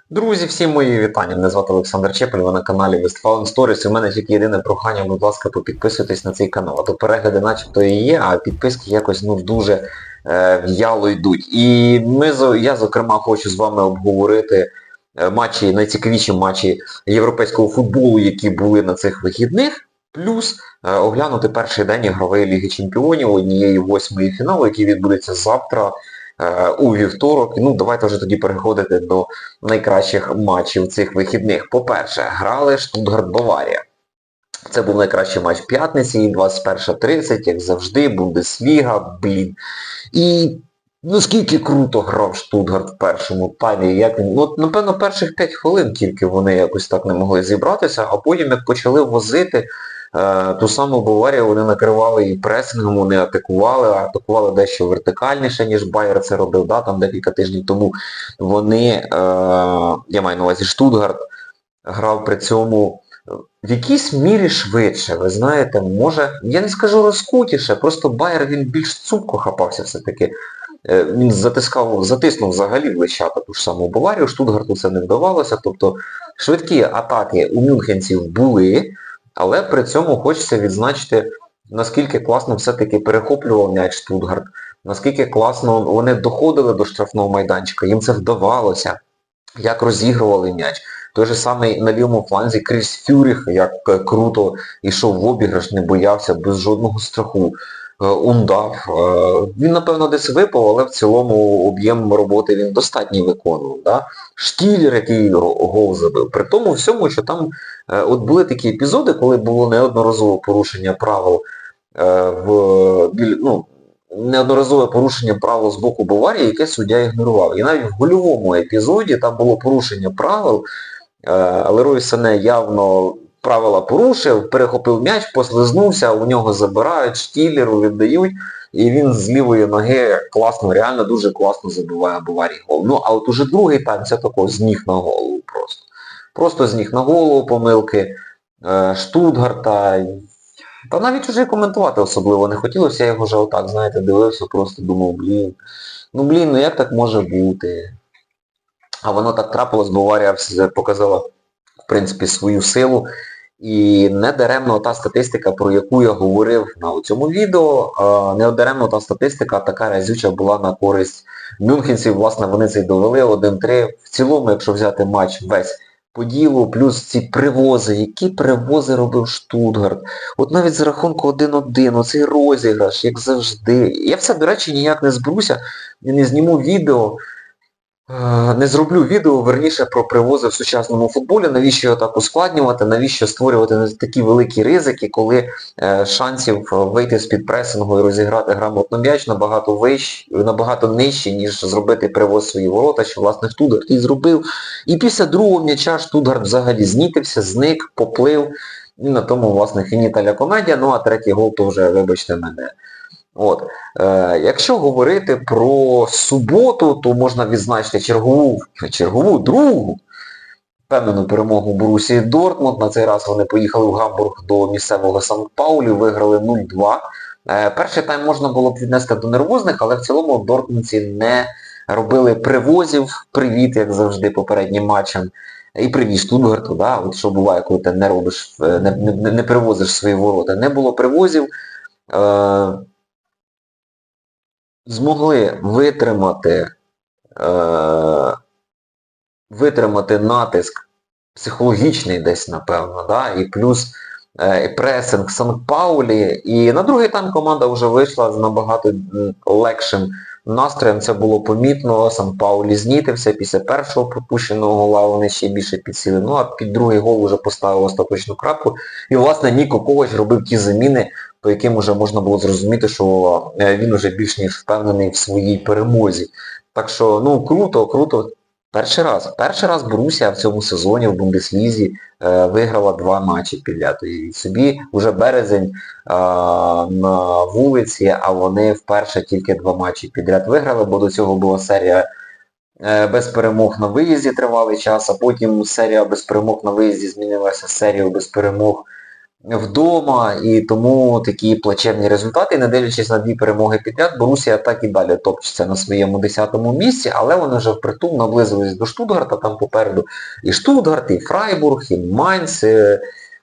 Друзі, всім мої вітання. Мене звати Олександр Чепель, ви на каналі Westfalen Stories. У мене тільки єдине прохання, будь ласка, попідписуйтесь на цей канал. А то перегляди начебто і є, а підписки якось дуже в'яло йдуть. І я, зокрема, хочу з вами обговорити найцікавіші матчі європейського футболу, які були на цих вихідних. Плюс оглянути перший день ігрової Ліги Чемпіонів, однієї восьмої фіналу, який відбудеться завтра у вівторок. Ну, давайте вже тоді переходити до найкращих матчів цих вихідних. По-перше, грали Штутгарт-Баварія. Це був найкращий матч п'ятниці, 21:30, як завжди, Бундесліга, І наскільки круто грав Штутгарт в першому таймі. Напевно, перших 5 хвилин тільки вони якось так не могли зібратися, а потім, як почали возити ту саму Баварію, вони накривали і пресингом, вони атакували дещо вертикальніше, ніж Байер це робив, там декілька тижнів тому. Я маю на увазі Штутгарт, грав при цьому в якійсь мірі швидше, ви знаєте, може, я не скажу розкутіше, просто Байер він більш цупко хапався все-таки. Він затиснув взагалі в лещата ту ж саму Баварію, Штутгарту це не вдавалося, тобто швидкі атаки у мюнхенців були, але при цьому хочеться відзначити, наскільки класно все-таки перехоплював м'яч Штутгарт, наскільки класно вони доходили до штрафного майданчика, їм це вдавалося, як розігрували м'яч. Той же самий на лівому фланзі Кріс Фюріх, як круто йшов в обіграш, не боявся, без жодного страху. Ундав. Він, напевно, десь випав, але в цілому об'єм роботи він достатньо виконував. Да? Штілер, який гол забив. При тому всьому, що там от були такі епізоди, коли було неодноразове порушення правил неодноразове порушення правил з боку Баварії, яке суддя ігнорував. І навіть в гольовому епізоді там було порушення правил, Лерой Сане явно правила порушив, перехопив м'яч, послизнувся, у нього забирають, Штілеру віддають, і він з лівої ноги класно, реально дуже класно забиває Баварії гол. Ну, а от уже другий тайм, це тако з ніг на голову просто. Просто з ніг на голову помилки Штутгарта. Та навіть уже коментувати особливо не хотілося, я його вже отак, знаєте, дивився, просто думав, ну як так може бути? А воно так трапилось, Баварія показала, в принципі, свою силу. І недаремно та статистика, про яку я говорив на цьому відео, недаремно та статистика така разюча була на користь мюнхенців. Власне, вони це й довели 1-3. В цілому, якщо взяти матч весь по ділу, плюс ці привози, які привози робив Штутгарт. От навіть з рахунку 1-1, оцей розіграш, як завжди. Я все, до речі, ніяк не зберуся, не зніму відео. Не зроблю відео, верніше, про привози в сучасному футболі, навіщо його так ускладнювати, навіщо створювати такі великі ризики, коли шансів вийти з-під пресингу і розіграти грамотно м'яч набагато нижче, ніж зробити привоз свої ворота, що, власне, Штутгарт і зробив. І після другого м'яча Штутгарт взагалі знітився, зник, поплив, і на тому, власне, фініталя комедія, ну а третій гол то вже, вибачте мене. От. Якщо говорити про суботу, то можна відзначити чергову другу впевнену перемогу Борусії Дортмунд. На цей раз вони поїхали в Гамбург до місцевого Санкт-Паулі, виграли 0-2. Перший тайм можна було б віднести до нервозних, але в цілому дортмундці не робили привозів. Привіт, як завжди, попереднім матчам. І привіт Штутгарту, да? От що буває, коли ти не робиш, не привозиш свої ворота. Не було привозів. Змогли витримати натиск психологічний десь, напевно, да? І плюс пресинг Санкт-Паулі. І на другий тайм команда вже вийшла з набагато легшим настроєм, це було помітно. Санкт-Паулі знітився, після першого пропущеного гола вони ще більше підсіли. Ну а під другий гол вже поставив остаточну крапку. І, власне, Ніко Ковач робив ті заміни, по яким вже можна було зрозуміти, що він вже більш ніж впевнений в своїй перемозі. Так що, ну, круто. Перший раз Борусія в цьому сезоні в Бундеслізі виграла 2 матчі підряд. І собі вже березень на вулиці, а вони вперше тільки 2 матчі підряд виграли, бо до цього була серія без перемог на виїзді тривалий час, а потім серія без перемог на виїзді змінилася серією без перемог вдома, і тому такі плачевні результати, не дивлячись на 2 перемоги підряд, Борусія так і далі топчеться на своєму 10-му місці, але вони вже впритул наблизились до Штутгарта, там попереду і Штутгарт, і Фрайбург, і Майнц.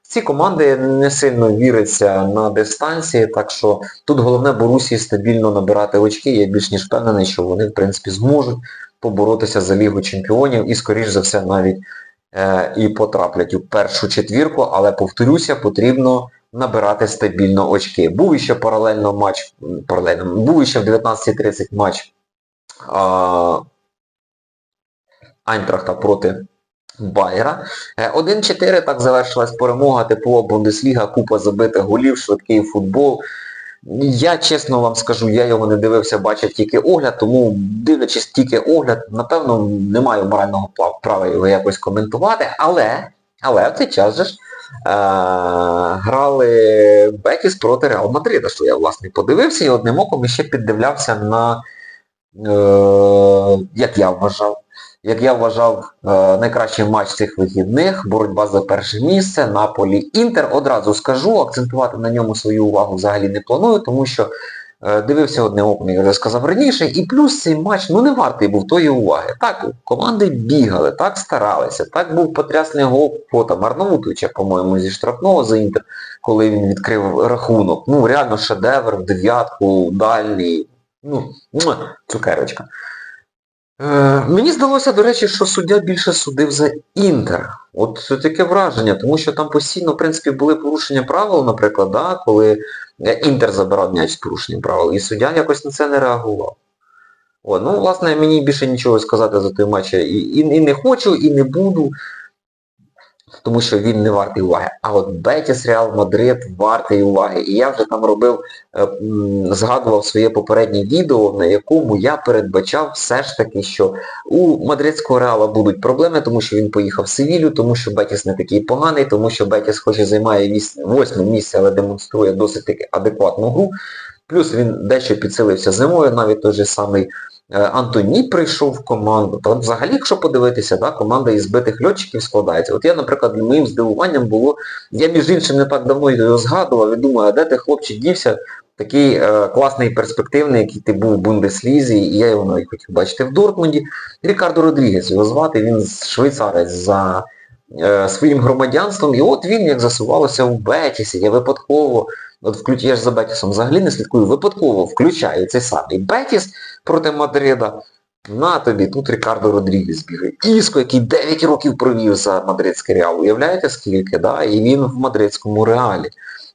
Ці команди не сильно віряться на дистанції, так що тут головне Борусії стабільно набирати очки, я більш ніж впевнений, що вони в принципі зможуть поборотися за Лігу Чемпіонів і, скоріш за все, навіть і потраплять у першу четвірку, але, повторюся, потрібно набирати стабільно очки. Був іще був іще в 19:30 матч Айнтрахта проти Байера. 1-4, так завершилась перемога, типова Бундесліга, купа забитих голів, швидкий футбол. Я чесно вам скажу, я його не дивився, бачив тільки огляд, тому, дивлячись тільки огляд, напевно, не маю морального права його якось коментувати, але в цей час же ж грали Бетіс проти Реал Мадрида, що я, власне, подивився і одним оком іще піддивлявся на, як я вважав, найкращий матч цих вихідних, боротьба за перше місце, Наполі-Інтер. Одразу скажу, акцентувати на ньому свою увагу взагалі не планую, тому що дивився одним оком, як я вже сказав раніше, і плюс цей матч, не вартий був тої уваги. Так, команди бігали, так старалися, так був потрясний гол Фота Марновутовича, по-моєму, зі штрафного за Інтер, коли він відкрив рахунок. Реально шедевр, в дев'ятку, дальній, цукерочка. Мені здалося, до речі, що суддя більше судив за Інтер. От таке враження, тому що там постійно, в принципі, були порушення правил, наприклад, коли Інтер забирав м'яч з порушенням правил, і суддя якось на це не реагував. Власне, мені більше нічого сказати за той матч і не хочу, і не буду, тому що він не вартий уваги. А от Бетіс Реал Мадрид вартий уваги. І я вже там згадував своє попереднє відео, на якому я передбачав все ж таки, що у мадридського Реала будуть проблеми, тому що він поїхав в Севілью, тому що Бетіс не такий поганий, тому що Бетіс хоч і займає 8-те місце, але демонструє досить таки адекватну гру. Плюс він дещо підсилився зимою, навіть той же самий Антоні прийшов в команду. Та взагалі, якщо подивитися, команда із збитих льотчиків складається. От я, наприклад, моїм здивуванням було, я між іншим не так давно його згадував і думаю, а де ти, хлопчик, дівся, такий класний і перспективний, який ти був в Бундеслізі, і я його навіть хотів бачити в Дортмунді. Рікардо Родрігес його звати, він швейцарець за своїм громадянством, і от він, як засувалося в Бетісі, я випадково, я ж за Бетісом взагалі не слідкую, випадково включаю цей самий Бетіс проти Мадрида. На тобі, тут Рікардо Родрігес бігає. Іско, який 9 років провів за мадридський Реал. Уявляєте скільки, І він в мадридському Реалі.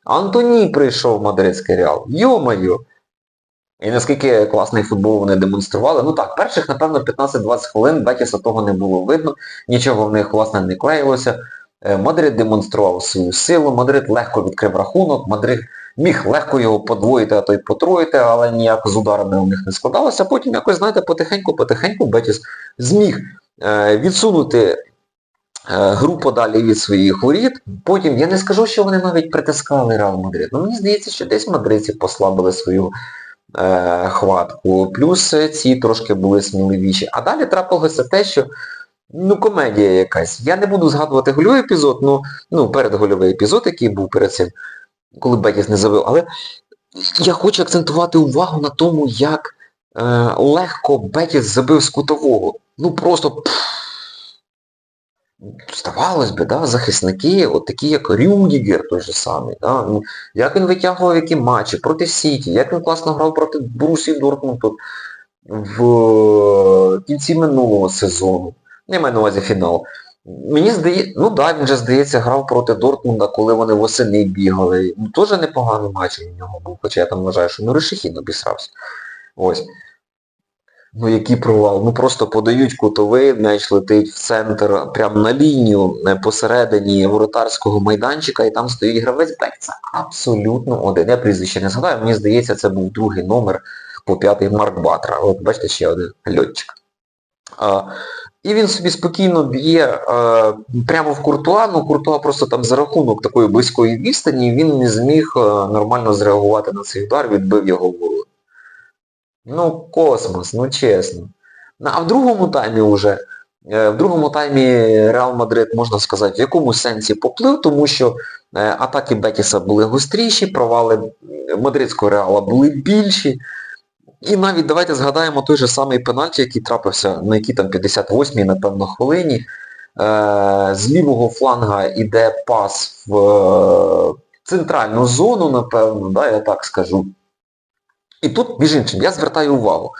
Антоні прийшов в мадридський Реал. Йо-моє! І наскільки класний футбол вони демонстрували. Перших, напевно, 15-20 хвилин Бетіса того не було видно. Нічого в них, власне, не клеїлося. Мадрид демонстрував свою силу, Мадрид легко відкрив рахунок, Мадрид міг легко його подвоїти, а то й потроїти, але ніяк з ударами у них не складалося. Потім якось, знаєте, потихеньку Бетіс зміг відсунути гру подалі від своїх воріт. Потім, я не скажу, що вони навіть притискали Реал Мадрид. Мені здається, що десь мадридці послабили свою хватку. Плюс ці трошки були сміливіші. А далі трапилося те, що комедія якась. Я не буду згадувати гольовий епізод, передгольовий епізод, який був перед цим, коли Бетіс не забив. Але я хочу акцентувати увагу на тому, як легко Бетіс забив з кутового. Просто здавалось би, захисники, от такі як Рюдігер той же самий, як він витягував які матчі проти Сіті, як він класно грав проти Борусії Дортмунду в кінці минулого сезону. Не маю на увазі фінал. Мені здається, він же, здається, грав проти Дортмунда, коли вони восени бігали. Теж непоганий матч у нього був, хоча я там вважаю, що Решехін обісрався. Ось. Який провал. Просто подають кутовий, м'яч летить в центр, прямо на лінію, посередині воротарського майданчика, і там стоїть гравець Бетіса. Абсолютно один. Я прізвище не згадаю, мені здається, це був другий номер по 5-й Марк Батра. От бачите, ще один льотчик. І він собі спокійно б'є прямо в Куртуа, Куртуа просто там за рахунок такої близької відстані, він не зміг нормально зреагувати на цей удар, відбив його в ворот. Космос, чесно. А в другому таймі вже В другому таймі Реал Мадрид, можна сказати, в якомусь сенсі поплив, тому що атаки Бетіса були гостріші, провали мадридського Реала були більші. І навіть давайте згадаємо той же самий пенальті, який трапився на якій там 58-й, напевно, хвилині. З лівого фланга йде пас в центральну зону, напевно, да, я так скажу. І тут, між іншим, я звертаю увагу.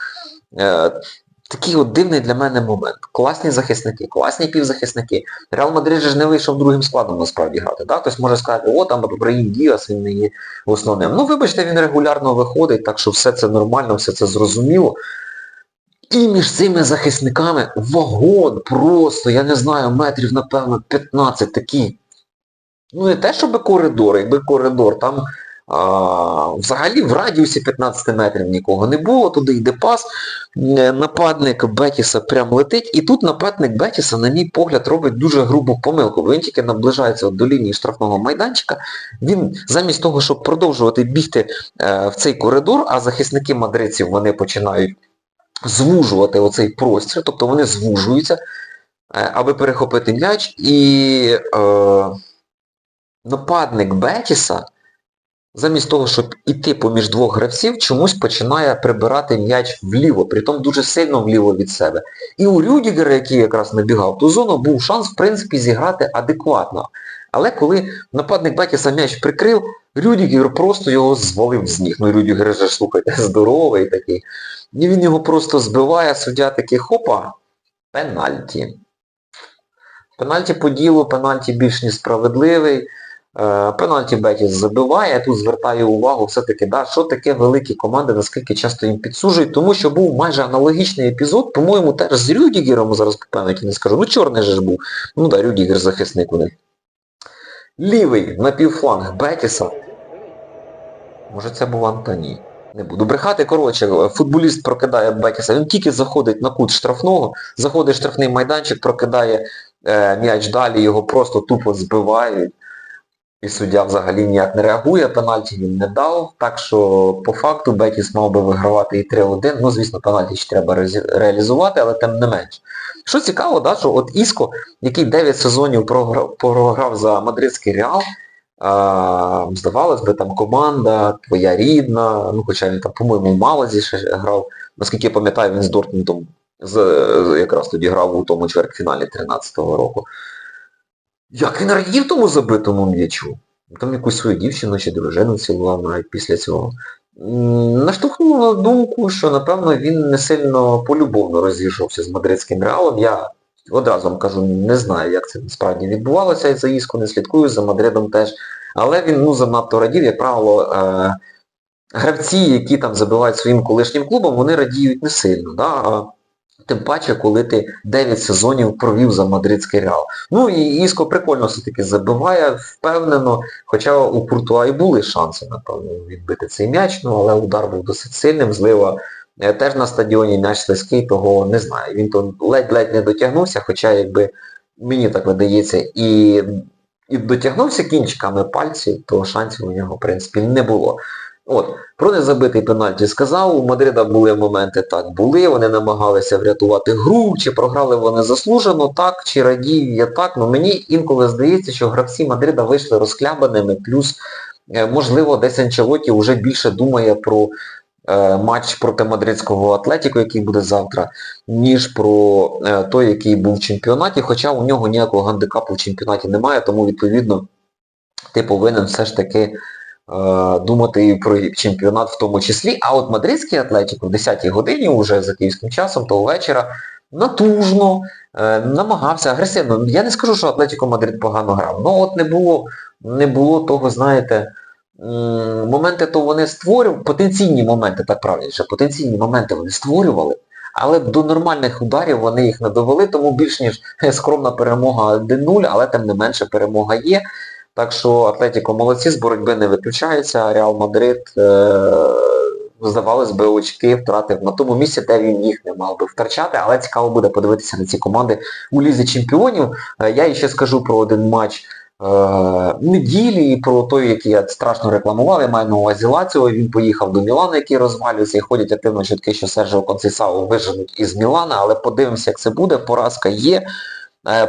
Такий от дивний для мене момент. Класні захисники, класні півзахисники. Реал Мадрид ж не вийшов другим складом насправді грати. Да? Хтось може сказати, о, там Брahim Діас, він не є основним. Ну, вибачте, він регулярно виходить, так що все це нормально, все це зрозуміло. І між цими захисниками вагон просто, я не знаю, метрів, напевно, 15 такий. Ну не те, щоб коридор, якби коридор, там взагалі в радіусі 15 метрів нікого не було, туди йде пас, нападник Бетіса прям летить, і тут нападник Бетіса, на мій погляд, робить дуже грубу помилку, бо він тільки наближається до лінії штрафного майданчика, він замість того, щоб продовжувати бігти в цей коридор, а захисники мадридців, вони починають звужувати оцей простір, тобто вони звужуються, аби перехопити м'яч, і нападник Бетіса, замість того, щоб іти поміж двох гравців, чомусь починає прибирати м'яч вліво, притом дуже сильно вліво від себе. І у Рюдігера, який якраз набігав в ту зону, був шанс, в принципі, зіграти адекватно. Але коли нападник Бетіса м'яч прикрив, Рюдігер просто його звалив з ніг. Ну, Рюдігер же, слухайте, здоровий такий. І він його просто збиває, суддя такий, хопа, пенальті. Пенальті по ділу, пенальті більш ніж справедливий. Пенальті Бетіс забиває, я тут звертаю увагу все-таки, да, що таке великі команди, наскільки часто їм підсуджують, тому що був майже аналогічний епізод, по-моєму, теж з Рюдігером, зараз по пам'яті не скажу, ну чорний же ж був, ну да, Рюдігер захисник у них. Лівий напівфланг Бетіса, може це був Антоні, не буду брехати, коротше, футболіст прокидає Бетіса, він тільки заходить на кут штрафного, заходить в штрафний майданчик, прокидає м'яч далі, його просто тупо збивають. І суддя взагалі ніяк не реагує, пенальті він не дав, так що по факту Бетіс мав би вигравати і 3-1, ну звісно пенальті ще треба реалізувати, але тим не менш. Що цікаво, да, що от Іско, який 9 сезонів програв за мадридський Реал, здавалось би, там команда, твоя рідна, ну хоча він там, по-моєму, в Маладзі ще грав, наскільки я пам'ятаю, він з Дортмундом якраз тоді грав у тому чвертьфіналі 13-го року. Як він радів тому забитому м'ячу? Там якусь свою дівчину чи дружину цілував навіть після цього. Наштовхнуло на думку, що, напевно, він не сильно полюбовно розійшовся з мадридським Реалом. Я одразу вам кажу, не знаю, як це насправді відбувалося, я за Іско не слідкую, за Мадридом теж. Але він занадто радів, як правило, гравці, які там забивають своїм колишнім клубом, вони радіють не сильно. Да? Тим паче, коли ти 9 сезонів провів за мадридський Реал. Ну і Іско прикольно все-таки забиває, впевнено, хоча у Куртуа і були шанси, напевно, відбити цей м'яч, ну, але удар був досить сильним, злива теж на стадіоні, м'яч слизький, того не знаю. Він то ледь-ледь не дотягнувся, хоча, якби, мені так видається, і дотягнувся кінчиками пальців, то шансів у нього, в принципі, не було. От, про незабитий пенальті сказав, у Мадрида були моменти, так, були, вони намагалися врятувати гру, чи програли вони заслужено, так, чи радію я так, але мені інколи здається, що гравці Мадрида вийшли розхлябаними, плюс, можливо, десь Анчелотті вже більше думає про матч проти мадридського Атлетіко, який буде завтра, ніж про той, який був в чемпіонаті, хоча у нього ніякого гандикапу в чемпіонаті немає, тому, відповідно, ти повинен все ж таки думати і про чемпіонат в тому числі. А от мадридський Атлетіко в 10-й годині, вже за київським часом, того вечора, натужно намагався, агресивно. Я не скажу, що Атлетіко Мадрид погано грав. Ну от не було того, знаєте, моменти то вони створювали, потенційні моменти, так правильніше, потенційні моменти вони створювали, але до нормальних ударів вони їх не довели, тому більш ніж скромна перемога 1-0, але тим не менше перемога є. Так що Атлетіко молодці, з боротьби не виключається, Реал Мадрид, здавалось би, очки втратив на тому місці, де він їх не мав би втрачати, але цікаво буде подивитися на ці команди у Лізі Чемпіонів. Я ще скажу про один матч неділі, і про той, який я страшно рекламував, я маю на увазі Лаціо, він поїхав до Мілана, який розвалюється, і ходять активно чутки, що Серджіо Консейсао виженуть із Мілана, але подивимося, як це буде, поразка є.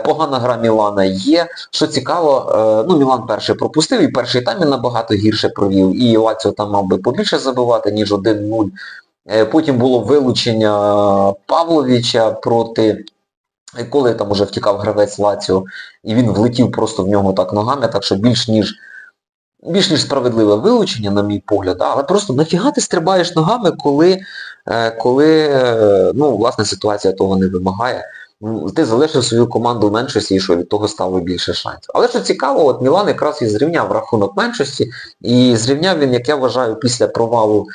Погана гра Мілана є. Що цікаво, Мілан перший пропустив, і перший тайм він набагато гірше провів. І Лаціо там мав би побільше забивати, ніж 1-0. Потім було вилучення Павловича проти, коли там уже втікав гравець Лаціо, і він влетів просто в нього так ногами, так що більш ніж справедливе вилучення, на мій погляд, але просто нафіга ти стрибаєш ногами, коли власне, ситуація того не вимагає. Ти залишив свою команду в меншості, і що від того стало більше шансів. Але що цікаво, от Мілан якраз і зрівняв рахунок меншості, і зрівняв він, як я вважаю, після провалу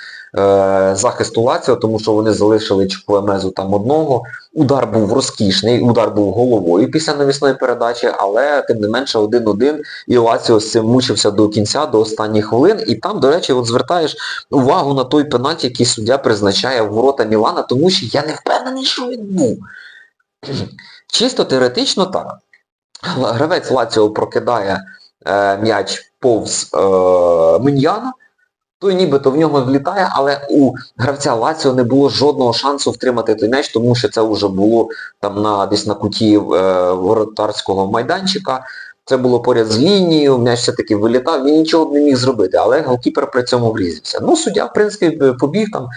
захисту Лаціо, тому що вони залишили Чуквуемезу там одного. Удар був розкішний, удар був головою після навісної передачі, але тим не менше 1-1, і Лаціо з цим мучився до кінця, до останніх хвилин. І там, до речі, от звертаєш увагу на той пенальті, який суддя призначає в ворота Мілана, тому що я не впевнений, що він був. Чисто теоретично так. Гравець Лаціо прокидає м'яч повз Меньяна, той нібито в нього влітає, але у гравця Лаціо не було жодного шансу втримати той м'яч, тому що це вже було там десь на куті воротарського майданчика. Це було поряд з лінією, м'яч все-таки вилітав, він нічого б не міг зробити, але голкіпер при цьому врізався. Суддя, в принципі, побіг там.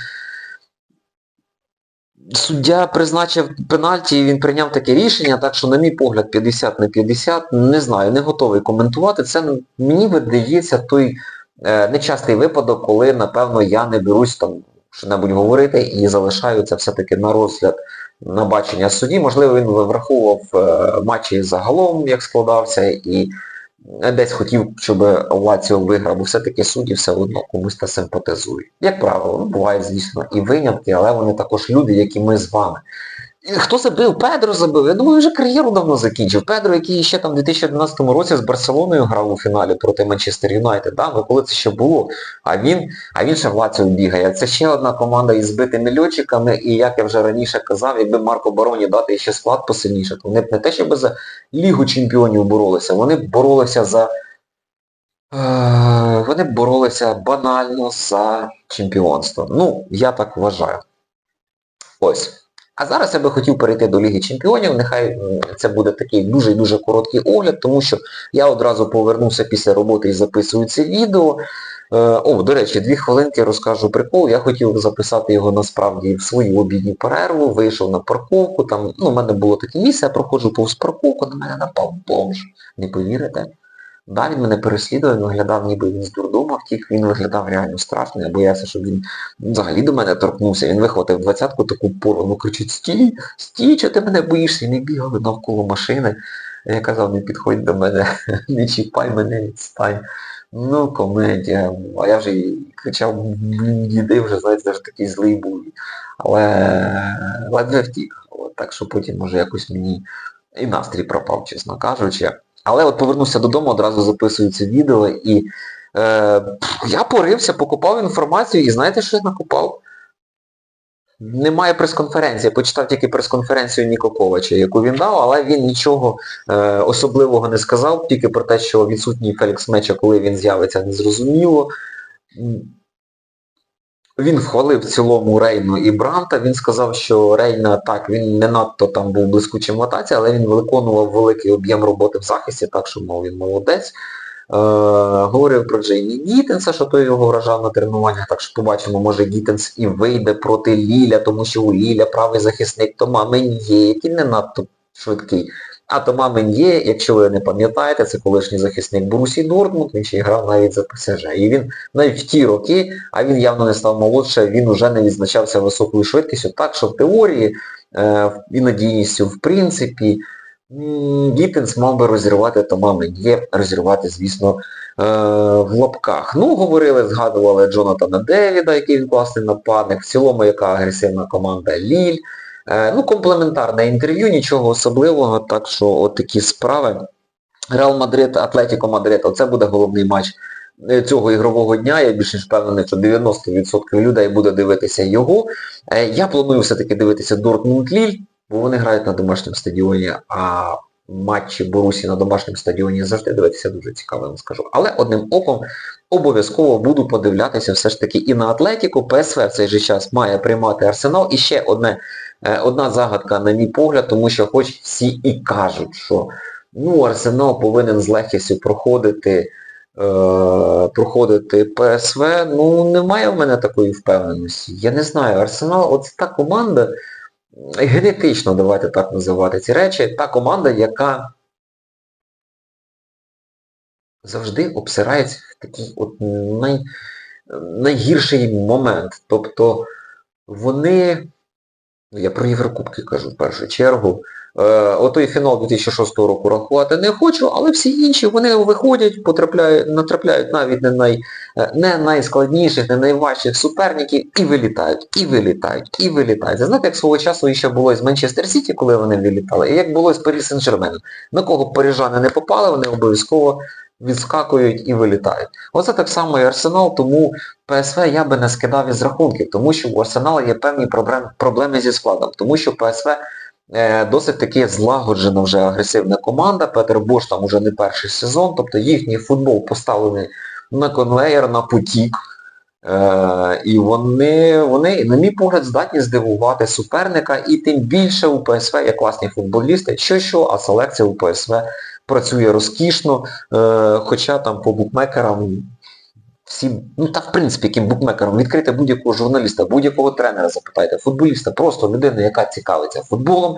Суддя призначив пенальті, і він прийняв таке рішення, так що, на мій погляд, 50 на 50, не знаю, не готовий коментувати. Це, мені видається, той нечастий випадок, коли, напевно, я не берусь там що-небудь говорити і залишаю це все-таки на розгляд, на бачення судді. Можливо, він враховував матчі загалом, як складався, і десь хотів, щоб Лаціо виграв, бо все-таки судді все одно комусь та симпатизують. Як правило, бувають, звісно, і винятки, але вони також люди, як і ми з вами. Хто забив? Педро забив. Я думаю, вже кар'єру давно закінчив. Педро, який ще там в 2011 році з Барселоною грав у фіналі проти Манчестер Юнайтед, коли це ще було, а він ще в Лаціо бігає. Це ще одна команда із збитими льотчиками, і як я вже раніше казав, якби Марко Бароні дати ще склад посильніше, то вони б не те, щоб за Лігу Чемпіонів боролися, вони б боролися банально за чемпіонство. Я так вважаю. Ось. А зараз я би хотів перейти до Ліги Чемпіонів, нехай це буде такий дуже-дуже короткий огляд, тому що я одразу повернувся після роботи і записую це відео. До речі, 2 хвилинки розкажу прикол, я хотів записати його насправді в свою обідню перерву, вийшов на парковку, там, в мене було таке місце, я проходжу повз парковку, на мене напав бомж, не повірите. Да, він мене переслідував, він виглядав, ніби він з дурдома втік, він виглядав реально страшно, я боявся, щоб він взагалі до мене торкнувся. Він вихватив 20-ку таку порвану, кричить: стій, чого ти мене боїшся? І ми бігали навколо машини. Я казав: не підходь до мене, не чіпай мене, відстань. Комедія. А я вже кричав: діди, вже, знаєте, вже такий злий був. Але ледве втік. Так що потім, може, якось мені і настрій пропав, чесно кажучи. Але от повернувся додому, одразу записую це відео, і я порився, покупав інформацію, і знаєте, що я накупав? Немає прес-конференції, я почитав тільки прес-конференцію Ніко Ковача, яку він дав, але він нічого особливого не сказав, тільки про те, що відсутній Фелікс Меча, коли він з'явиться, не зрозуміло. Він хвалив в цілому Рейну і Бранта, він сказав, що Рейна, так, він не надто там був блискучим в атаці, але він виконував великий об'єм роботи в захисті, так що, він молодець. Говорив про Джеймі Гіттенса, що той його вражав на тренуваннях, так що побачимо, може Гіттенс і вийде проти Ліля, тому що у Ліля правий захисник Тома Мен'є, який не надто швидкий. А Тома Мен'є, якщо ви не пам'ятаєте, це колишній захисник Борусі Дортмунд, він ще грав навіть за ПСЖ. І він навіть в ті роки, а він явно не став молодше, він уже не відзначався високою швидкістю, так що в теорії і надійністю, в принципі, Гіттенс мав би розірвати Тома Мен'є, розірвати, звісно, в лапках. Говорили, згадували Джонатана Девіда, який він класний нападник, в цілому яка агресивна команда Ліль. Комплементарне інтерв'ю, нічого особливого, так що от такі справи. Реал Мадрид, Атлетіко Мадрид, оце буде головний матч цього ігрового дня. Я більш ніж впевнений, що 90% людей буде дивитися його. Я планую все-таки дивитися Дортмунд-Ліль, бо вони грають на домашньому стадіоні, а матчі Борусі на домашньому стадіоні завжди дивитися дуже цікаво, я вам скажу. Але одним оком обов'язково буду подивлятися все ж таки і на Атлетіку. ПСВ в цей же час має приймати Арсенал. І ще одна загадка, на мій погляд, тому що хоч всі і кажуть, що Арсенал повинен з легкістю проходити ПСВ, немає в мене такої впевненості. Я не знаю, Арсенал, от та команда, генетично, давайте так називати ці речі, та команда, яка завжди обсирається в такий от найгірший момент. Тобто вони, я про Єврокубки кажу в першу чергу, отой фінал 2006 року рахувати не хочу, але всі інші, вони виходять, натрапляють навіть не найскладніших, не найважчих суперників і вилітають. Це знаєте, як свого часу ще було з Манчестер Сіті, коли вони вилітали, і як було з Парі Сен-Жерменом. На кого парижани не попали, вони обов'язково відскакують і вилітають. Оце так само і Арсенал, тому ПСВ я би не скидав із рахунків, тому що у Арсенала є певні проблеми зі складом, тому що ПСВ досить таки злагоджена вже агресивна команда, Петер Бош там уже не перший сезон, тобто їхній футбол поставлений на конвейер, на потік, і вони, на мій погляд, здатні здивувати суперника, і тим більше у ПСВ є класні футболісти, а селекція у ПСВ працює розкішно, хоча там по букмекерам всім, в принципі, яким букмекерам, відкрити будь-якого журналіста, будь-якого тренера, запитайте, футболіста, просто людину, яка цікавиться футболом,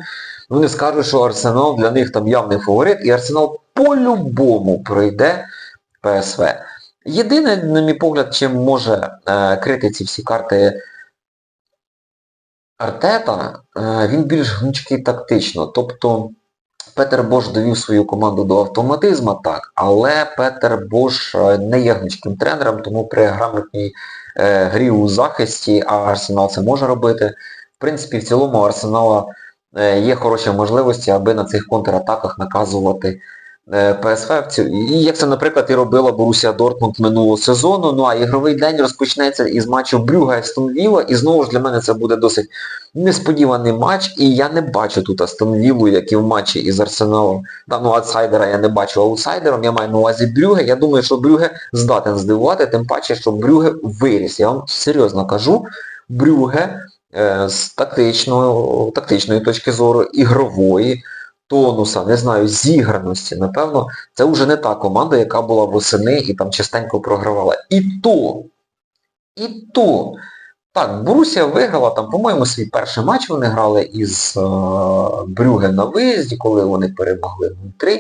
вони скажуть, що Арсенал для них там явний фаворит, і Арсенал по-любому пройде ПСВ. Єдине, на мій погляд, чим може крити ці всі карти Артета, він більш гнучкий тактично, тобто Петер Бош довів свою команду до автоматизму, так, але Петер Бош не є гнучким тренером, тому при грамотній грі у захисті, а Арсенал це може робити, в принципі, в цілому у Арсенала є хороші можливості, аби на цих контратаках наказувати ПСВ. І як це, наприклад, і робила Борусія Дортмунд минулого сезону. А ігровий день розпочнеться із матчу Брюгге Астон Вілла, і знову ж для мене це буде досить несподіваний матч, і я не бачу тут Астон Віллу, як і в матчі із Арсеналом. Аутсайдера я не бачу аутсайдером, я маю на увазі Брюгге. Я думаю, що Брюгге здатен здивувати, тим паче, що Брюгге виріс. Я вам серйозно кажу, Брюгге з тактичної точки зору, ігрової, тонуса, не знаю, зіграності, напевно, це вже не та команда, яка була восени і там частенько програвала. І то, так, Борусія виграла, там, по-моєму, свій перший матч вони грали із Брюгге на виїзді, коли вони перемогли 0-3.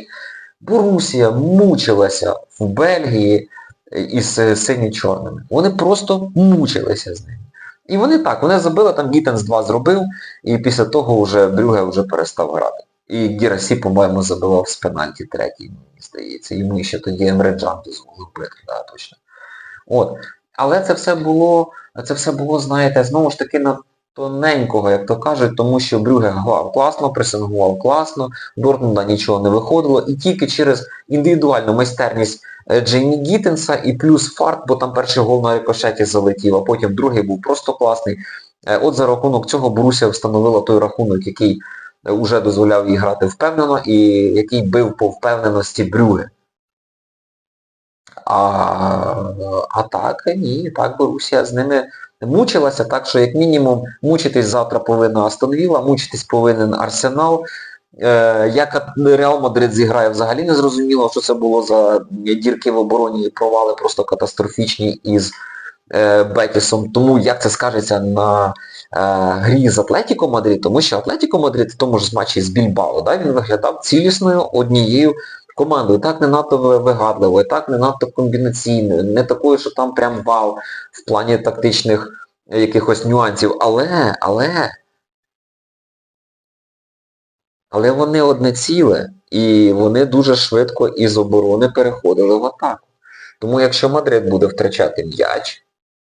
Борусія мучилася в Бельгії із сині-чорними. Вони просто мучилися з ними. І вони забили, там Гіттенс 2 зробив, і після того вже Брюгге вже перестав грати. І Гірасі, по-моєму, забивав з пенальті третій, мені здається. Йому ще тоді Емре Can дозволив бити, точно. Але це все було, знаєте, знову ж таки на тоненького, як то кажуть, тому що Брюгге грав класно, пресингував класно, Дортмунда нічого не виходило, і тільки через індивідуальну майстерність Джеймі Гіттенса і плюс фарт, бо там перший гол на рикошеті залетів, а потім другий був просто класний. За рахунок цього Борусія встановила той рахунок, який вже дозволяв їй грати впевнено і який бив по впевненості Брюгге. А так, ні, так Борусія з ними мучилася, так що як мінімум мучитись завтра повинна Астон Вілла, мучитись повинен Арсенал. Як Реал Мадрид зіграє, взагалі не зрозуміло, що це було за дірки в обороні і провали просто катастрофічні із Бетісом. Тому як це скажеться на грі з Атлетіко Мадрид, тому що Атлетіко Мадрид в тому ж матчі з Більбао, він виглядав цілісною однією командою, так не надто вигадливою, так не надто комбінаційною, не такою, що там прям вау в плані тактичних якихось нюансів, але вони одне ціле, і вони дуже швидко із оборони переходили в атаку. Тому якщо Мадрид буде втрачати м'яч,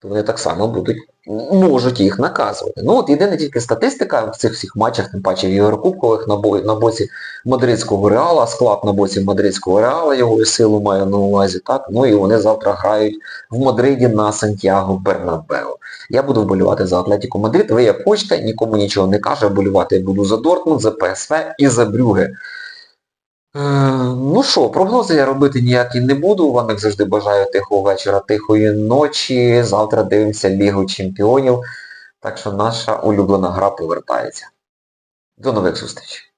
то вони так само можуть їх наказувати. Єдина тільки статистика в цих всіх матчах, тим паче в Єврокубкових, на боці мадридського Реала, склад на боці мадридського Реала, його силу маю на увазі, так, і вони завтра грають в Мадриді на Сантьяго Бернабеу. Я буду вболівати за Атлетіко Мадрид, ви як хочете, нікому нічого не кажу, вболівати я буду за Дортмунд, за ПСВ і за Брюгге. Ну що, прогнози я робити ніякі не буду. Вам, як завжди, бажаю тихого вечора, тихої ночі. Завтра дивимося Лігу Чемпіонів. Так що наша улюблена гра повертається. До нових зустрічей.